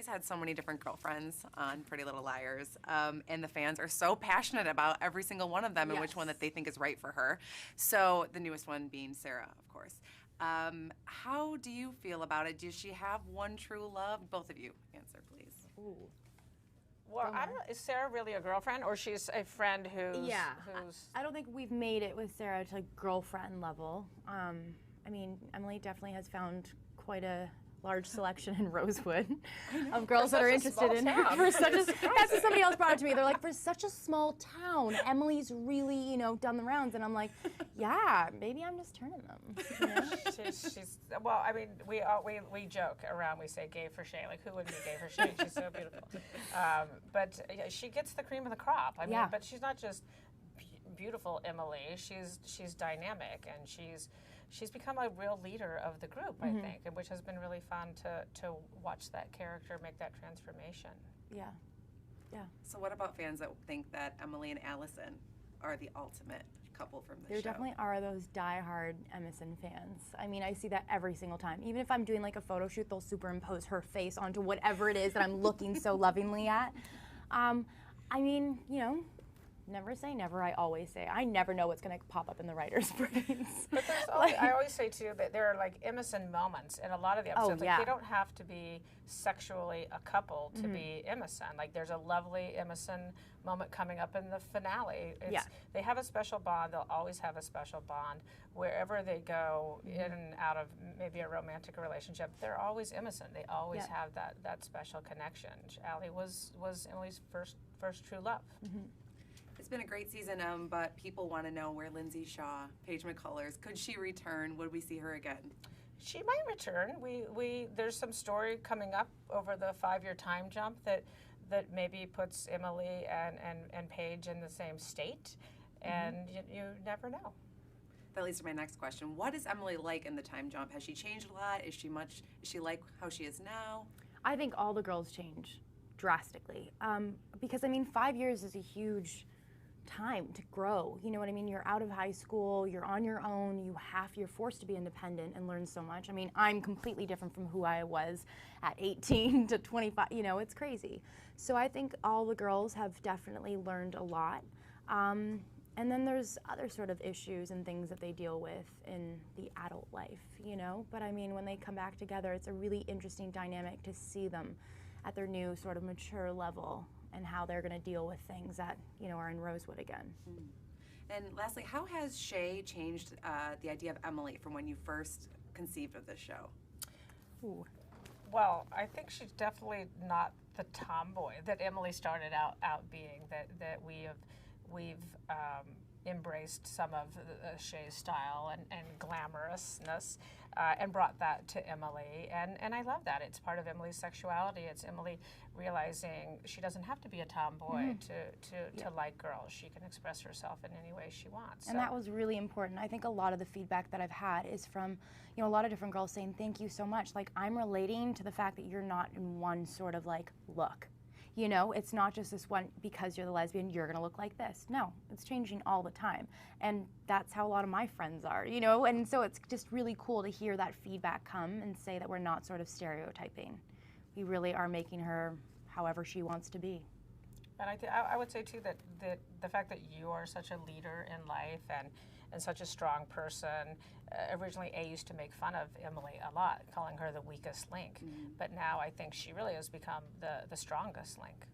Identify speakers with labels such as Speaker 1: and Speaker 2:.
Speaker 1: Emily's had so many different girlfriends on Pretty Little Liars, and the fans are so passionate about every single one of them and which one that they think is right for her. So the newest one being Sarah, of course. How do you feel about it? Does she have one true love? Both of you answer, please.
Speaker 2: Ooh.
Speaker 3: Well, I don't know. Is Sarah really a girlfriend, or she's a friend who's?
Speaker 2: I don't think we've made it with Sarah to like girlfriend level. I mean, Emily definitely has found quite a large selection in Rosewood of girls that are interested in her. For such a, that's what somebody else brought it to me. They're like, for such a small town, Emily's really, you know, done the rounds. And I'm like, yeah, maybe I'm just turning them. You know?
Speaker 3: she's well, I mean, we joke around. We say gay for Shay. Like, who wouldn't be gay for Shay? She's so beautiful. But yeah, she gets the cream of the crop. I mean, but she's not just beautiful Emily. She's dynamic, and she's become a real leader of the group, I think, and which has been really fun to watch that character make that transformation.
Speaker 2: Yeah. Yeah.
Speaker 1: So what about fans that think that Emily and Allison are the ultimate couple from the show?
Speaker 2: There definitely are those diehard Emerson fans. I mean, I see that every single time. Even if I'm doing like a photo shoot, they'll superimpose her face onto whatever it is that I'm looking so lovingly at. I mean, you know, never say never, I always say. I never know what's going to pop up in the writer's brains.
Speaker 3: But there's always, I always say, too, that there are, like, Emerson moments in a lot of the episodes. Like, they don't have to be sexually a couple to be Emerson. Like, there's a lovely Emerson moment coming up in the finale. They have a special bond. They'll always have a special bond. Wherever they go in and out of maybe a romantic relationship, they're always Emerson. They always have that special connection. Allie was Emily's first true love.
Speaker 1: It's been a great season, but people want to know where Lindsay Shaw, Paige McCullers, could she return? Would we see her again?
Speaker 3: She might return. There's some story coming up over the 5-year time jump that maybe puts Emily and Paige in the same state, and you never know.
Speaker 1: That leads to my next question. What is Emily like in the time jump? Has she changed a lot? Is she like how she is now?
Speaker 2: I think all the girls change drastically, because I mean, 5 years is a huge time to grow. You know what I mean? You're out of high school, you're on your own, you're forced to be independent and learn so much. I mean, I'm completely different from who I was at 18 to 25, you know, it's crazy. So I think all the girls have definitely learned a lot. And then there's other sort of issues and things that they deal with in the adult life, you know? But I mean, when they come back together, it's a really interesting dynamic to see them at their new sort of mature level and how they're going to deal with things that, you know, are in Rosewood again.
Speaker 1: And lastly, how has Shay changed the idea of Emily from when you first conceived of this show?
Speaker 2: Ooh.
Speaker 3: Well, I think she's definitely not the tomboy that Emily started out being. That we've embraced some of Shay's style and glamorousness and brought that to Emily. And I love that. It's part of Emily's sexuality. It's Emily realizing she doesn't have to be a tomboy to like girls. She can express herself in any way she wants.
Speaker 2: And that was really important. I think a lot of the feedback that I've had is from, you know, a lot of different girls saying, thank you so much. Like, I'm relating to the fact that you're not in one sort of like look. You know, it's not just this one, because you're the lesbian, you're going to look like this. No, it's changing all the time. And that's how a lot of my friends are, you know? And so it's just really cool to hear that feedback come and say that we're not sort of stereotyping. We really are making her however she wants to be.
Speaker 3: And I would say, too, that the fact that you are such a leader in life and such a strong person, originally A used to make fun of Emily a lot, calling her the weakest link. But now I think she really has become the strongest link.